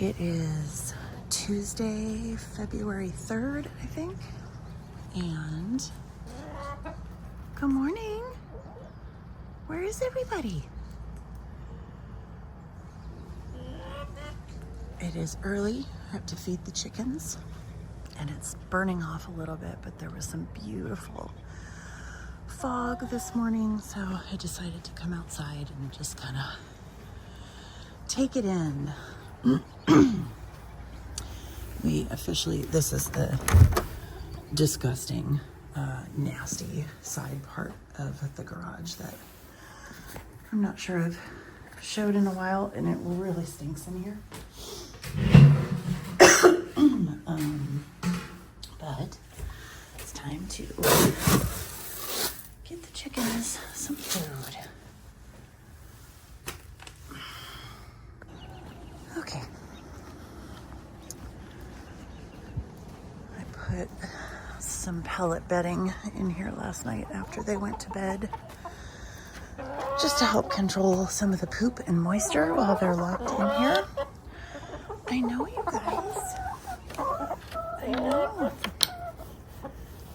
It is Tuesday, February 3rd, I think. And good morning. Where is everybody? It is early. I have to feed the chickens. And it's burning off a little bit, but there was some beautiful fog this morning, so I decided to come outside and just kind of take it in. This is the disgusting, nasty side part of the garage that I'm not sure I've showed in a while, and it really stinks in here. But it's time to get the chickens some food. Okay. I put some pellet bedding in here last night after they went to bed, just to help control some of the poop and moisture while they're locked in here. I know, you guys. I know.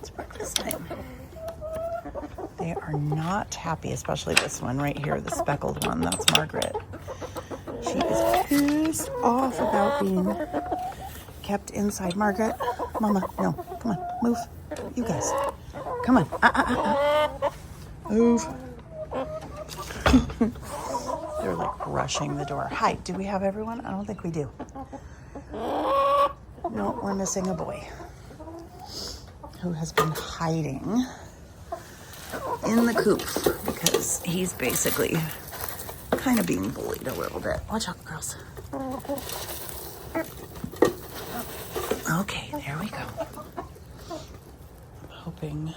It's breakfast time. They are not happy, especially this one right here, the speckled one. That's Margaret. She is pissed off about being kept inside. Margaret, Mama, no, come on, move. You guys, come on. Move. They're like rushing the door. Hi, do we have everyone? I don't think we do. No, we're missing a boy who has been hiding in the coop because he's basically kind of being bullied a little bit. Watch out, girls. Okay, there we go. I'm hoping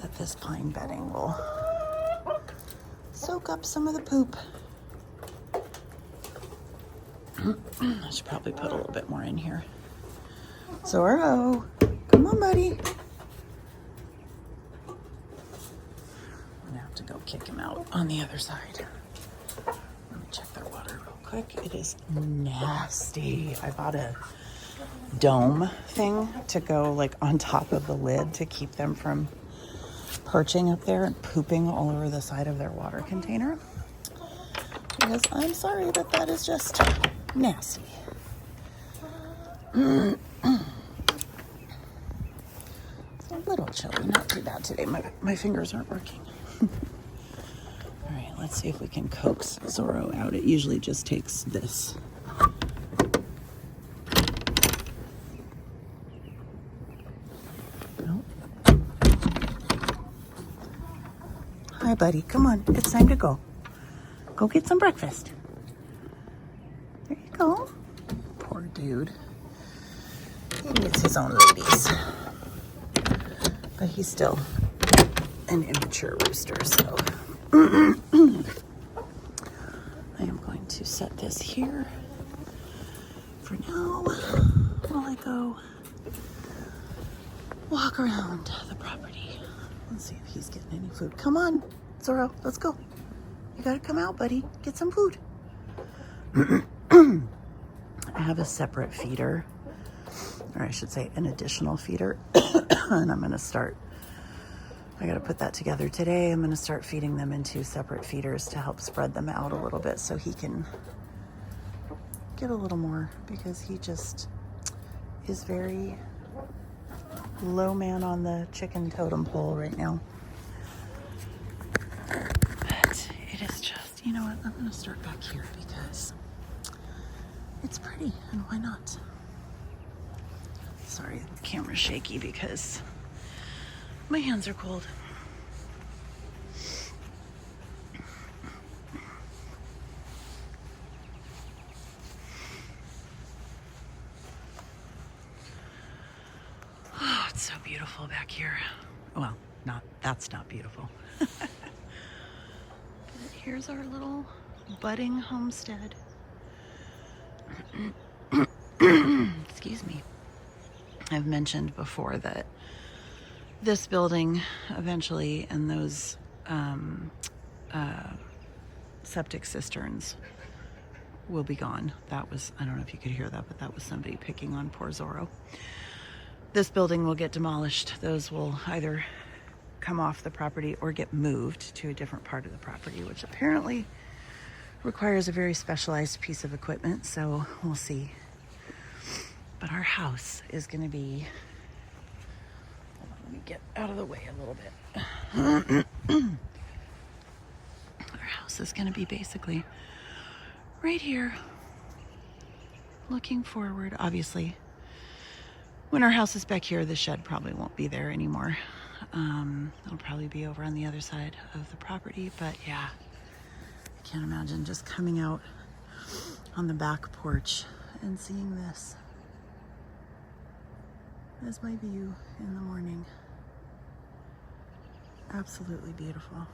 that this pine bedding will soak up some of the poop. I should probably put a little bit more in here. Zorro, come on, buddy. I'm gonna have to go kick him out on the other side. Let me check their water real quick. It is nasty. I bought a dome thing to go like on top of the lid to keep them from perching up there and pooping all over the side of their water container. Because I'm sorry, but that is just nasty. It's a little chilly, not too bad today. My fingers aren't working. All right, let's see if we can coax Zorro out. It usually just takes this. Nope. Hi, buddy. Come on. It's time to go. Go get some breakfast. There you go. Poor dude. He needs his own ladies. But he's still an immature rooster, so I am going to set this here for now while I go walk around the property. Let's see if he's getting any food. Come on, Zorro, let's go. You gotta come out, buddy. Get some food. I have a separate feeder, or I should say an additional feeder, and I'm gonna start, I gotta put that together today. I'm gonna start feeding them in 2 separate feeders to help spread them out a little bit so he can get a little more, because he just is very low man on the chicken totem pole right now. But it is just, you know what, I'm gonna start back here because it's pretty, and why not? Sorry, the camera's shaky because my hands are cold. Oh, it's so beautiful back here. Well, that's not beautiful. But here's our little budding homestead. Excuse me. I've mentioned before that this building eventually and those septic cisterns will be gone. That was, I don't know if you could hear that, but that was somebody picking on poor Zorro. This building will get demolished. Those will either come off the property or get moved to a different part of the property, which apparently requires a very specialized piece of equipment, so we'll see. But our house is going to be, hold on, let me get out of the way a little bit. Our house is going to be basically right here, looking forward. Obviously, when our house is back here, the shed probably won't be there anymore. It'll probably be over on the other side of the property, but yeah, I can't imagine just coming out on the back porch and seeing this as my view in the morning. Absolutely beautiful.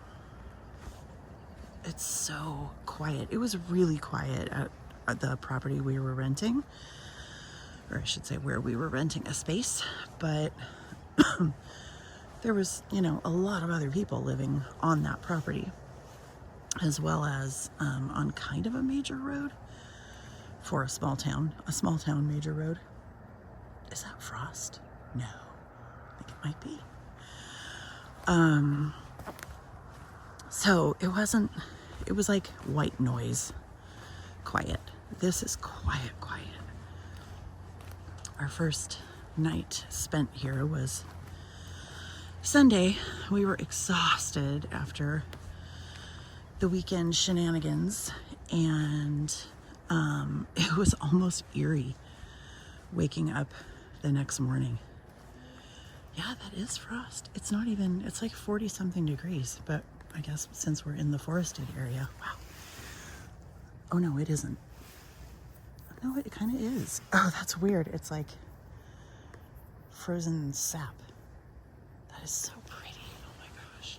It's so quiet. It was really quiet at the property we were renting, or I should say where we were renting a space, but there was, you know, a lot of other people living on that property, as well as on kind of a major road for a small town major road. Is that frost? No, I think it might be. So it was like white noise, quiet. This is quiet. Our first night spent here was Sunday. We were exhausted after the weekend shenanigans, and it was almost eerie waking up the next morning. Yeah, that is frost. It's not even, it's like 40 something degrees, but I guess since we're in the forested area, wow. Oh no, it isn't. No, it kind of is. Oh, that's weird. It's like frozen sap. That is so pretty. Oh my gosh.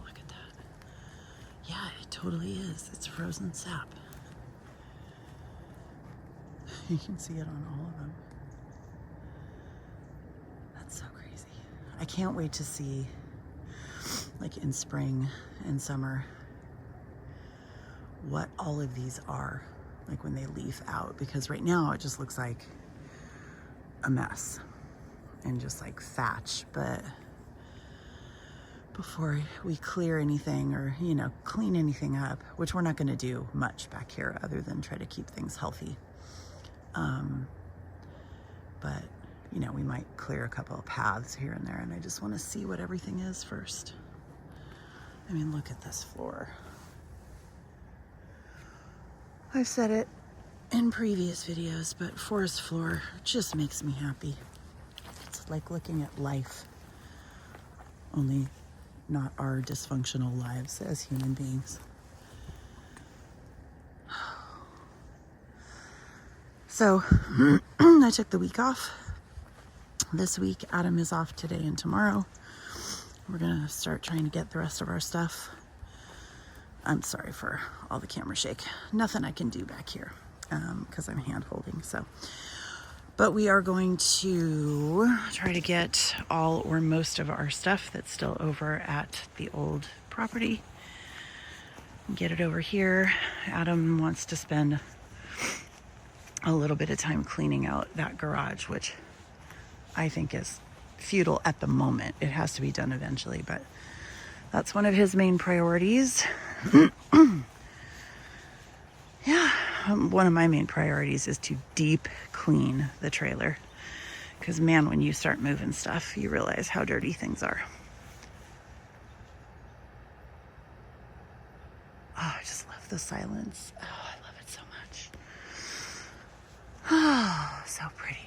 Look at that. Yeah, it totally is. It's frozen sap. You can see it on all of them. That's so crazy. I can't wait to see, like in spring and summer, what all of these are, like when they leaf out, because right now it just looks like a mess and just like thatch. But before we clear anything or, you know, clean anything up, which we're not going to do much back here other than try to keep things healthy. But, you know, we might clear a couple of paths here and there, and I just want to see what everything is first. I mean, look at this floor. I've said it in previous videos, but forest floor just makes me happy. It's like looking at life, only not our dysfunctional lives as human beings. So I took the week off. This week, Adam is off today and tomorrow. We're gonna start trying to get the rest of our stuff. I'm sorry for all the camera shake. Nothing I can do back here because I'm hand holding. So, but we are going to try to get all or most of our stuff that's still over at the old property. Get it over here. Adam wants to spend a little bit of time cleaning out that garage, which I think is futile at the moment. It has to be done eventually, but that's one of his main priorities. Yeah, one of my main priorities is to deep clean the trailer, because man, when you start moving stuff, you realize how dirty things are. Oh, I just love the silence. Oh, I love it so much. Oh, so pretty.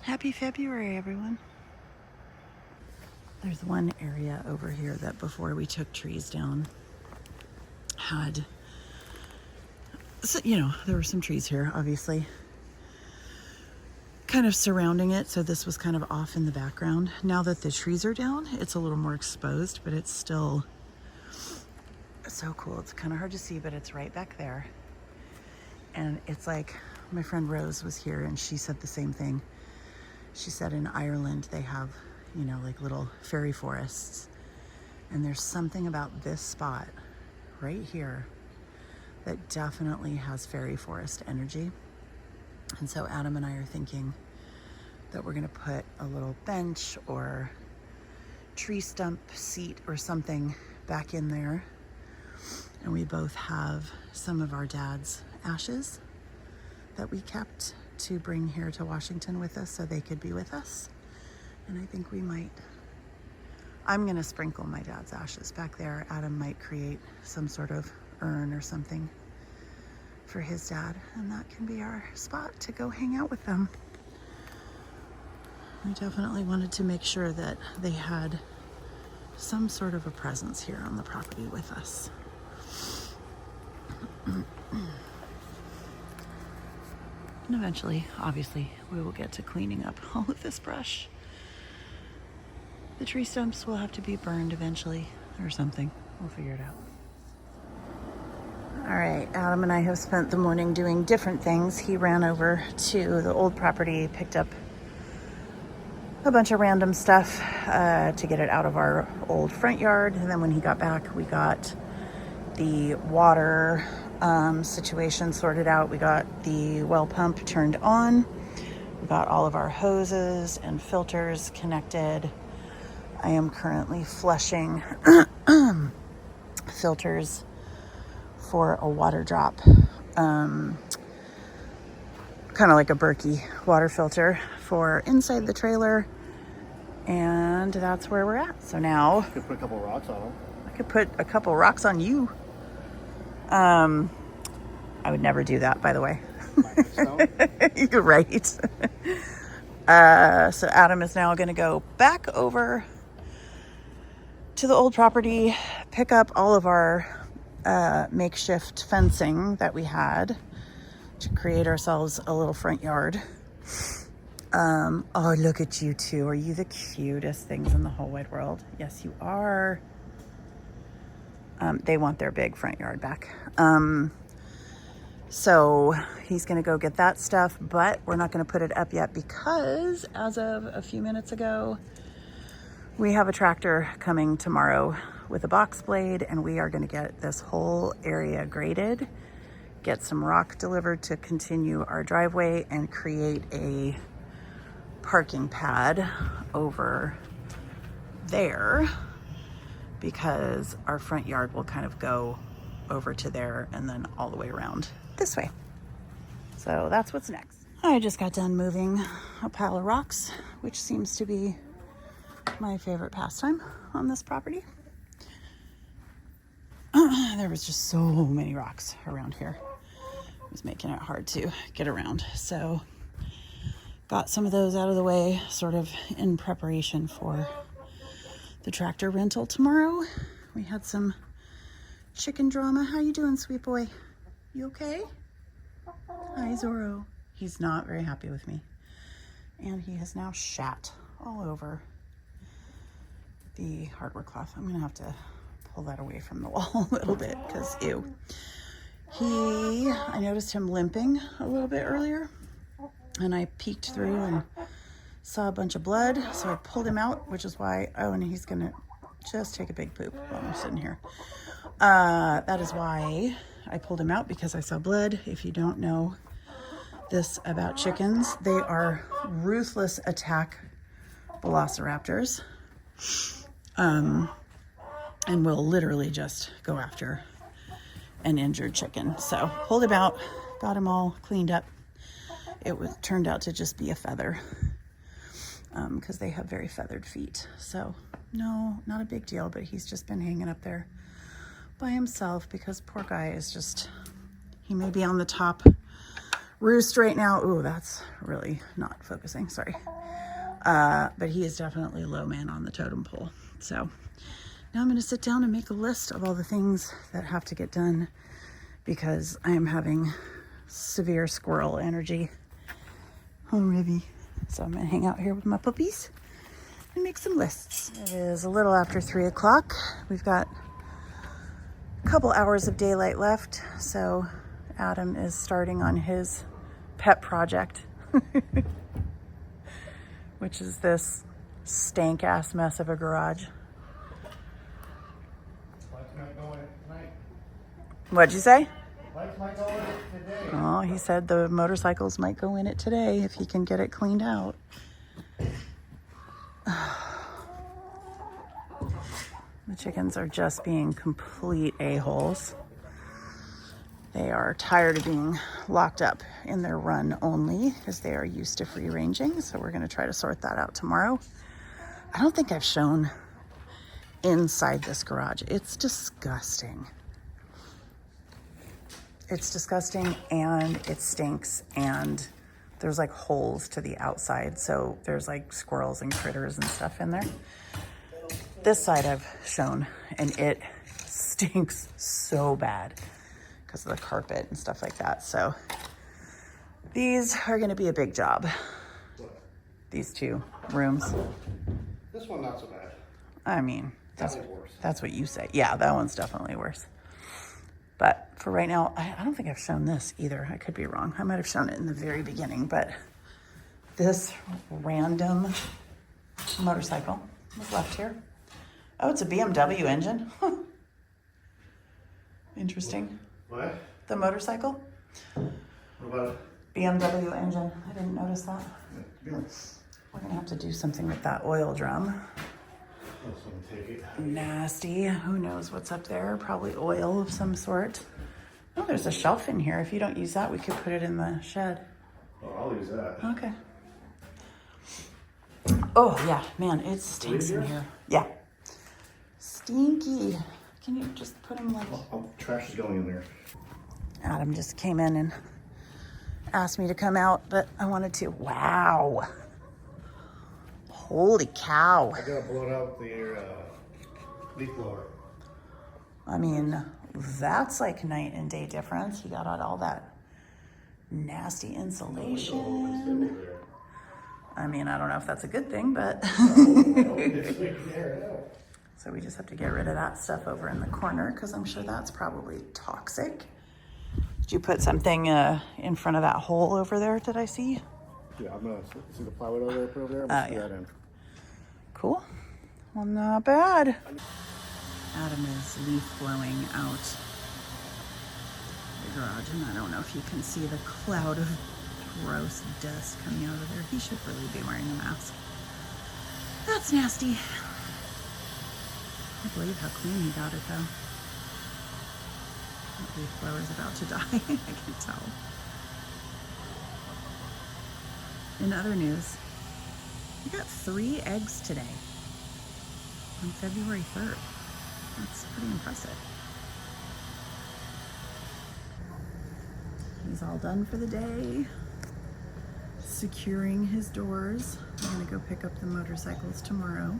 Happy February, everyone. There's one area over here that before we took trees down had, so, you know, there were some trees here, obviously, kind of surrounding it. So this was kind of off in the background. Now that the trees are down, it's a little more exposed, but it's still so cool. It's kind of hard to see, but it's right back there. And it's like my friend Rose was here and she said the same thing. She said in Ireland they have, you know, like little fairy forests. And there's something about this spot right here that definitely has fairy forest energy. And so Adam and I are thinking that we're gonna put a little bench or tree stump seat or something back in there. And we both have some of our dad's ashes that we kept to bring here to Washington with us so they could be with us. And I think we might, I'm gonna sprinkle my dad's ashes back there. Adam might create some sort of urn or something for his dad, and that can be our spot to go hang out with them. We definitely wanted to make sure that they had some sort of a presence here on the property with us. And eventually, obviously, we will get to cleaning up all of this brush. The tree stumps will have to be burned eventually or something. We'll figure it out. All right, Adam and I have spent the morning doing different things. He ran over to the old property, picked up a bunch of random stuff to get it out of our old front yard. And then when he got back, we got the water situation sorted out. We got the well pump turned on. We got all of our hoses and filters connected. I am currently flushing filters for a water drop, kind of like a Berkey water filter for inside the trailer, and that's where we're at. So now you could put a couple rocks on them. I could put a couple rocks on you. I would never do that, by the way. You're right. So Adam is now going to go back over to the old property, pick up all of our makeshift fencing that we had to create ourselves a little front yard. Oh, look at you two. Are you the cutest things in the whole wide world? Yes, you are. They want their big front yard back. So he's going to go get that stuff, but we're not going to put it up yet because as of a few minutes ago, we have a tractor coming tomorrow with a box blade, and we are going to get this whole area graded, get some rock delivered to continue our driveway, and create a parking pad over there because our front yard will kind of go over to there and then all the way around this way. So that's what's next. I just got done moving a pile of rocks, which seems to be my favorite pastime on this property. There was just so many rocks around here. It was making it hard to get around. So got some of those out of the way, sort of in preparation for the tractor rental tomorrow. We had some chicken drama. How you doing, sweet boy? You okay? Hi, Zorro. He's not very happy with me. And he has now shat all over the hardware cloth. I'm gonna have to pull that away from the wall a little bit because ew. I noticed him limping a little bit earlier, and I peeked through and saw a bunch of blood, so I pulled him out, which is why, oh, and he's gonna just take a big poop while I'm sitting here. That is why I pulled him out, because I saw blood. If you don't know this about chickens, they are ruthless attack velociraptors, and will literally just go after an injured chicken. So pulled him out, got him all cleaned up. It turned out to just be a feather, because they have very feathered feet. So no, not a big deal, but he's just been hanging up there by himself because poor guy is just, he may be on the top roost right now. Ooh, that's really not focusing, sorry. But he is definitely a low man on the totem pole. So now I'm gonna sit down and make a list of all the things that have to get done because I am having severe squirrel energy. Oh, Ribby. So I'm gonna hang out here with my puppies and make some lists. It is a little after 3 o'clock. We've got a couple hours of daylight left. So Adam is starting on his pet project, which is this stank ass mess of a garage. Lights might go in it tonight. What'd you say? Lights might go in it today. Oh, he said the motorcycles might go in it today if he can get it cleaned out. The chickens are just being complete a-holes. They are tired of being locked up in their run only because they are used to free ranging. So we're going to try to sort that out tomorrow. I don't think I've shown inside this garage. It's disgusting. It's disgusting and it stinks and there's like holes to the outside. So there's like squirrels and critters and stuff in there. This side I've shown and it stinks so bad because of the carpet and stuff like that. So these are going to be a big job. These 2 rooms. This one not so bad. I mean, That's worse. that's what you say. Yeah, that one's definitely worse. But for right now, I don't think I've shown this either. I could be wrong. I might have shown it in the very beginning, but this random motorcycle was left here. Oh, it's a BMW engine. Huh. Interesting. What? The motorcycle? What about it? BMW engine. I didn't notice that. Yeah. We're gonna have to do something with that oil drum. Oh, someone take it. Nasty. Who knows what's up there? Probably oil of some sort. Oh, there's a shelf in here. If you don't use that, we could put it in the shed. Oh, I'll use that. Okay. Oh, yeah. Man, it stinks in here. Yeah. Stinky. Can you just put them like... Oh, trash is going in there. Adam just came in and asked me to come out, but I wanted to. Wow. Holy cow. I gotta blow out the leaf blower. I mean, that's like night and day difference. You got all that nasty insulation. I mean, I don't know if that's a good thing, but... So we just have to get rid of that stuff over in the corner because I'm sure that's probably toxic. Did you put something in front of that hole over there, did I see? Yeah, I'm gonna see the plywood over there, put over there. I'm Oh, gonna see yeah. that in. Cool. Well, not bad. Adam is leaf blowing out the garage, and I don't know if you can see the cloud of gross dust coming out of there. He should really be wearing a mask. That's nasty. I can't believe how clean he got it, though. That leaf blower's about to die. I can tell. In other news, we got 3 eggs today on February 3rd. That's pretty impressive. He's all done for the day. Securing his doors. I'm gonna go pick up the motorcycles tomorrow.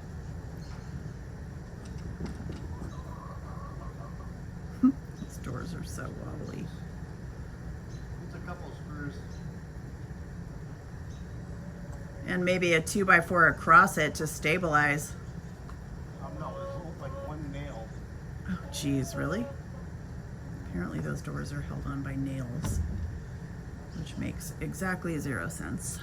These doors are so wobbly. It's a couple of screws. And maybe a 2x4 across it to stabilize. No, it's like one nail. Oh, geez, really? Apparently those doors are held on by nails, which makes exactly 0 sense.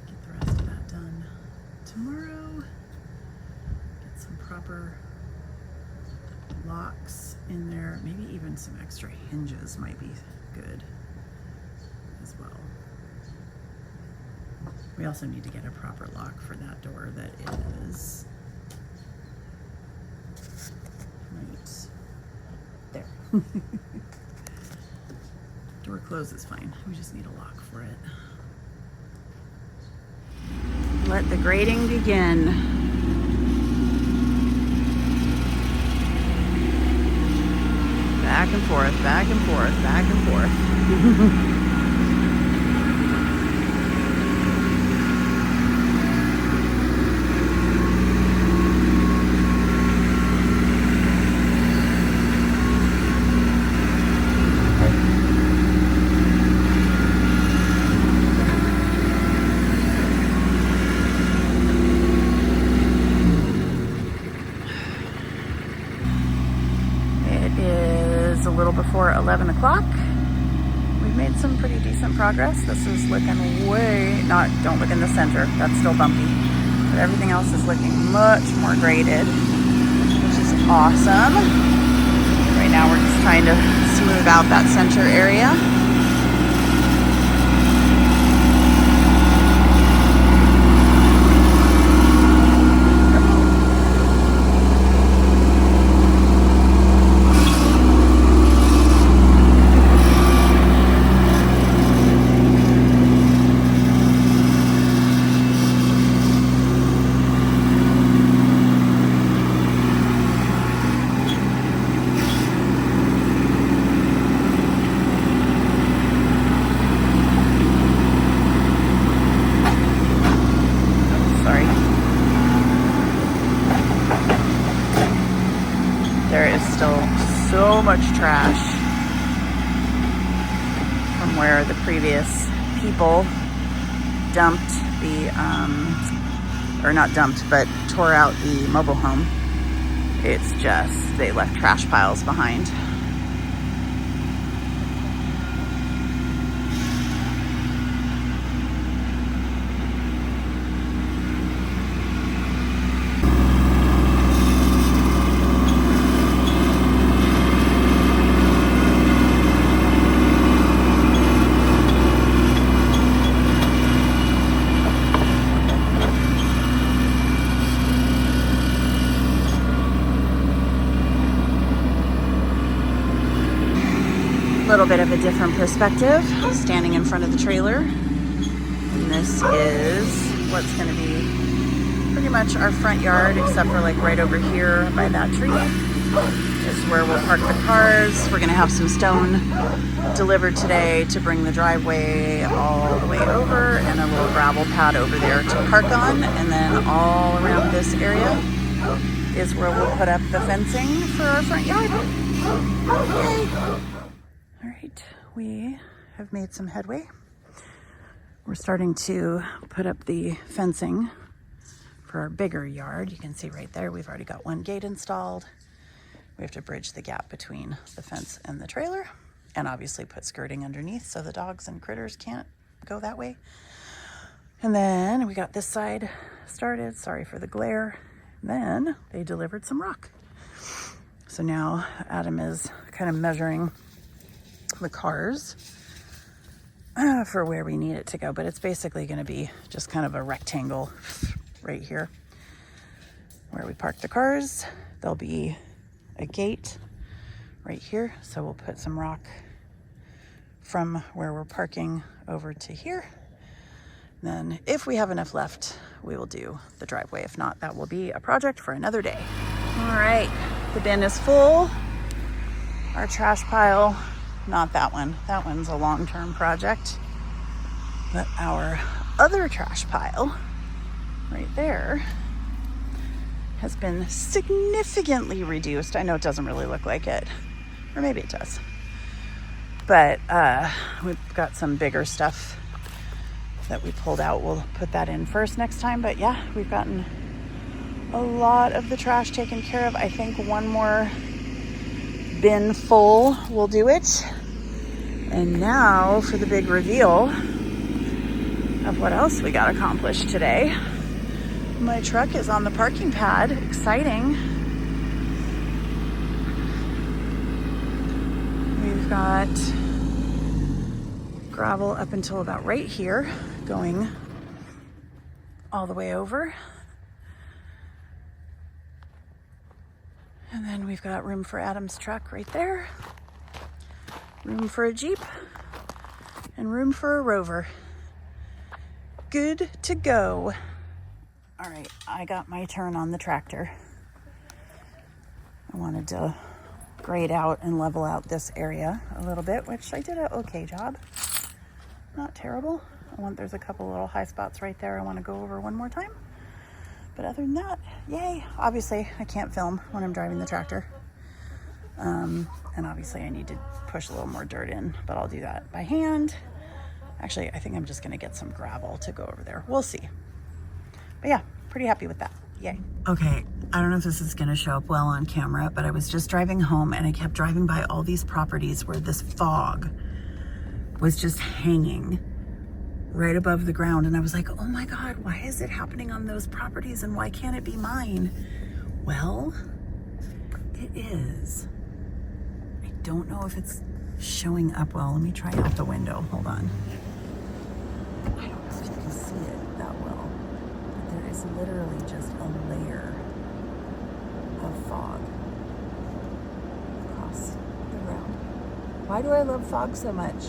Get the rest of that done tomorrow. Get some proper locks in there. Maybe even some extra hinges might be good as well. We also need to get a proper lock for that door that is right there. Door closes fine. We just need a lock for it. Let the grading begin. Back and forth, back and forth, back and forth. a little before 11 o'clock. We've made some pretty decent progress. This is looking don't look in the center, that's still bumpy. But everything else is looking much more graded, which is awesome. Right now we're just trying to smooth out that center area. There is still so much trash from where the previous people dumped or not dumped, but tore out the mobile home. It's just, they left trash piles behind. Little bit of a different perspective, standing in front of the trailer. And this is what's going to be pretty much our front yard, except for like right over here by that tree. This is where we'll park the cars. We're going to have some stone delivered today to bring the driveway all the way over, and a little gravel pad over there to park on. And then all around this area is where we'll put up the fencing for our front yard. Yay! All right, we have made some headway. We're starting to put up the fencing for our bigger yard. You can see right there, we've already got one gate installed. We have to bridge the gap between the fence and the trailer, and obviously put skirting underneath so the dogs and critters can't go that way. And then we got this side started. Sorry for the glare. Then they delivered some rock. So now Adam is kind of measuring the cars for where we need it to go, but it's basically going to be just kind of a rectangle right here where we park the cars. There'll be a gate right here, so we'll put some rock from where we're parking over to here. Then if we have enough left, we will do the driveway. If not, that will be a project for another day. All right, the bin is full. Our trash pile, not that one. That one's a long-term project. But our other trash pile right there has been significantly reduced. I know it doesn't really look like it, or maybe it does. But we've got some bigger stuff that we pulled out. We'll put that in first next time. But yeah, we've gotten a lot of the trash taken care of. I think one more bin full will do it. And now for the big reveal of what else we got accomplished today. My truck is on the parking pad. Exciting. We've got gravel up until about right here, going all the way over. And then we've got room for Adam's truck right there. Room for a Jeep. And room for a Rover. Good to go. All right, I got my turn on the tractor. I wanted to grade out and level out this area a little bit, which I did an okay job. Not terrible. There's a couple little high spots right there I want to go over one more time. But other than that, yay. Obviously, I can't film when I'm driving the tractor. And obviously I need to push a little more dirt in, but I'll do that by hand. Actually, I think I'm just gonna get some gravel to go over there. We'll see. But yeah, pretty happy with that. Yay. Okay, I don't know if this is gonna show up well on camera, but I was just driving home and I kept driving by all these properties where this fog was just hanging right above the ground. And I was like, oh my God, why is it happening on those properties and why can't it be mine? Well, it is. I don't know if it's showing up well. Let me try out the window. Hold on. I don't know if you can see it that well, but there is literally just a layer of fog across the ground. Why do I love fog so much?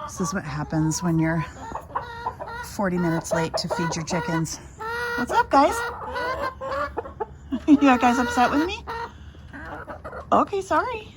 This is what happens when you're 40 minutes late to feed your chickens. What's up, guys? You guys upset with me? Okay, sorry.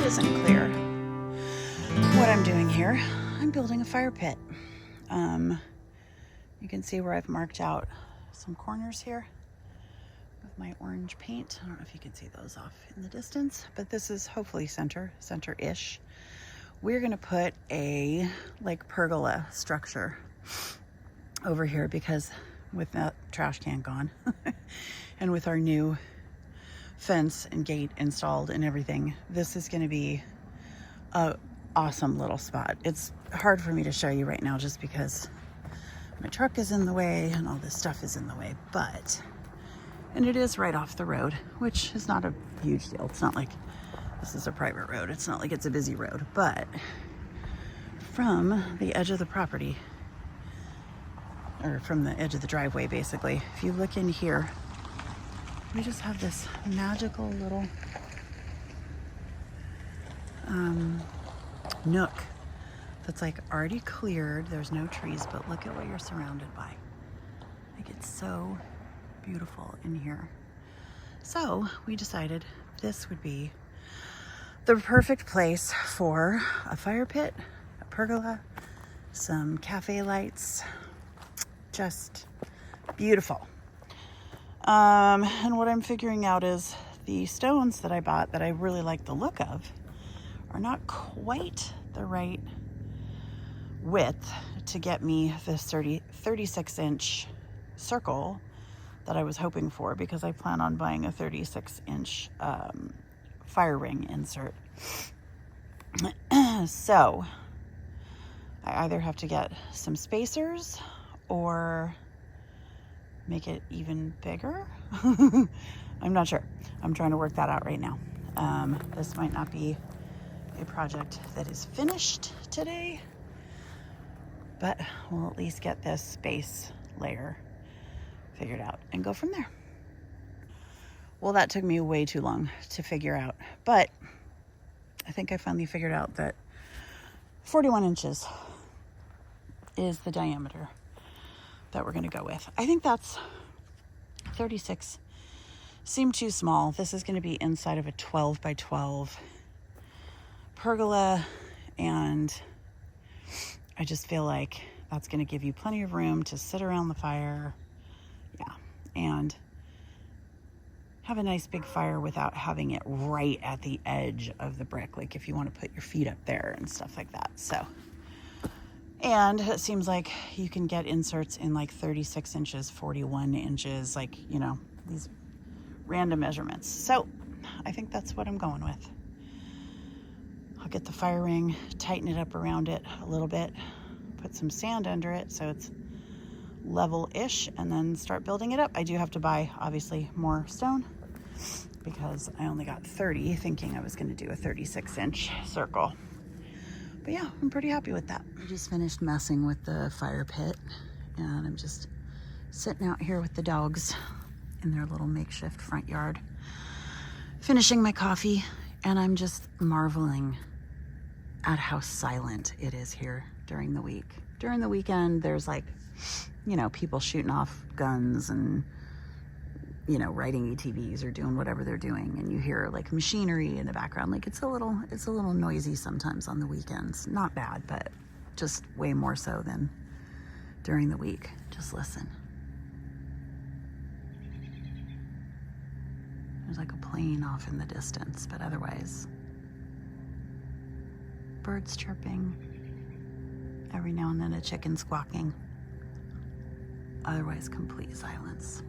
Isn't clear what I'm doing here. I'm building a fire pit. You can see where I've marked out some corners here with my orange paint. I don't know if you can see those off in the distance, but this is hopefully center-ish. We're gonna put a like pergola structure over here because with that trash can gone and with our new fence and gate installed and everything, this is going to be a awesome little spot. It's hard for me to show you right now just because my truck is in the way and all this stuff is in the way, and it is right off the road, which is not a huge deal. It's not like this is a private road. It's not like it's a busy road, but from the edge of the property, or from the edge of the driveway, basically, if you look in here, we just have this magical little nook that's like already cleared. There's no trees, but look at what you're surrounded by. Like, it's so beautiful in here. So we decided this would be the perfect place for a fire pit, a pergola, some cafe lights. Just beautiful. And what I'm figuring out is the stones that I bought that I really like the look of are not quite the right width to get me this 36-inch circle that I was hoping for, because I plan on buying a 36-inch fire ring insert. So I either have to get some spacers or make it even bigger. I'm not sure. I'm trying to work that out right now. This might not be a project that is finished today, but we'll at least get this base layer figured out and go from there. Well, that took me way too long to figure out, but I think I finally figured out that 41 inches is the diameter that we're going to go with. I think that's 36 seemed too small. This is going to be inside of a 12 by 12 pergola, and I just feel like that's going to give you plenty of room to sit around the fire. Yeah, and have a nice big fire without having it right at the edge of the brick, like if you want to put your feet up there and stuff like that. So, and it seems like you can get inserts in like 36 inches, 41 inches, like, you know, these random measurements. So I think that's what I'm going with. I'll get the fire ring, tighten it up around it a little bit, put some sand under it so it's level-ish, and then start building it up. I do have to buy, obviously, more stone because I only got 30, thinking I was going to do a 36-inch circle. But yeah, I'm pretty happy with that. I just finished messing with the fire pit, and I'm just sitting out here with the dogs in their little makeshift front yard, finishing my coffee, and I'm just marveling at how silent it is here during the week. During the weekend, there's like, you know, people shooting off guns and, you know, riding ATVs or doing whatever they're doing, and you hear like machinery in the background. Like it's a little noisy sometimes on the weekends. Not bad, but just way more so than during the week. Just listen. There's like a plane off in the distance, but otherwise, birds chirping, every now and then a chicken squawking. Otherwise, complete silence.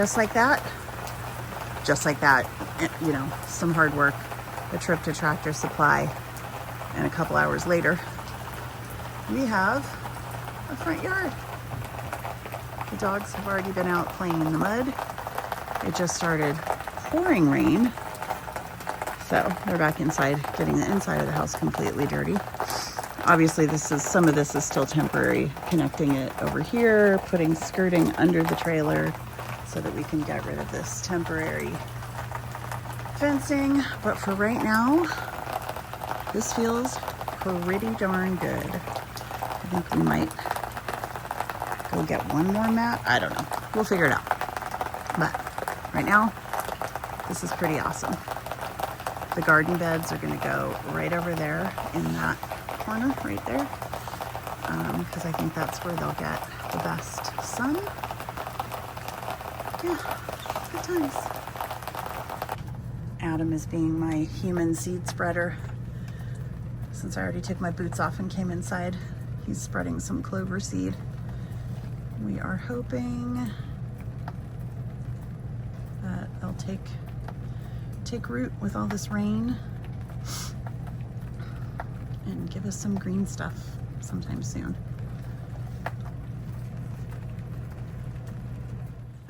just like that, you know, some hard work, a trip to Tractor Supply, and a couple hours later, we have a front yard. The dogs have already been out playing in the mud. It just started pouring rain, so they're back inside, getting the inside of the house completely dirty. Obviously, some of this is still temporary, connecting it over here, putting skirting under the trailer so that we can get rid of this temporary fencing. But for right now, this feels pretty darn good. I think we might go get one more mat. I don't know. We'll figure it out. But right now, this is pretty awesome. The garden beds are going to go right over there in that corner right there, because I think that's where they'll get the best sun. Yeah, good times. Adam is being my human seed spreader. Since I already took my boots off and came inside, he's spreading some clover seed. We are hoping that they'll take root with all this rain and give us some green stuff sometime soon.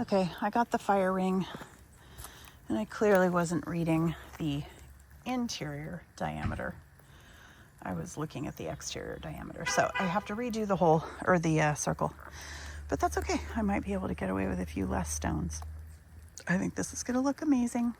Okay, I got the fire ring, and I clearly wasn't reading the interior diameter. I was looking at the exterior diameter, so I have to redo the hole, or the circle. But that's okay. I might be able to get away with a few less stones. I think this is going to look amazing.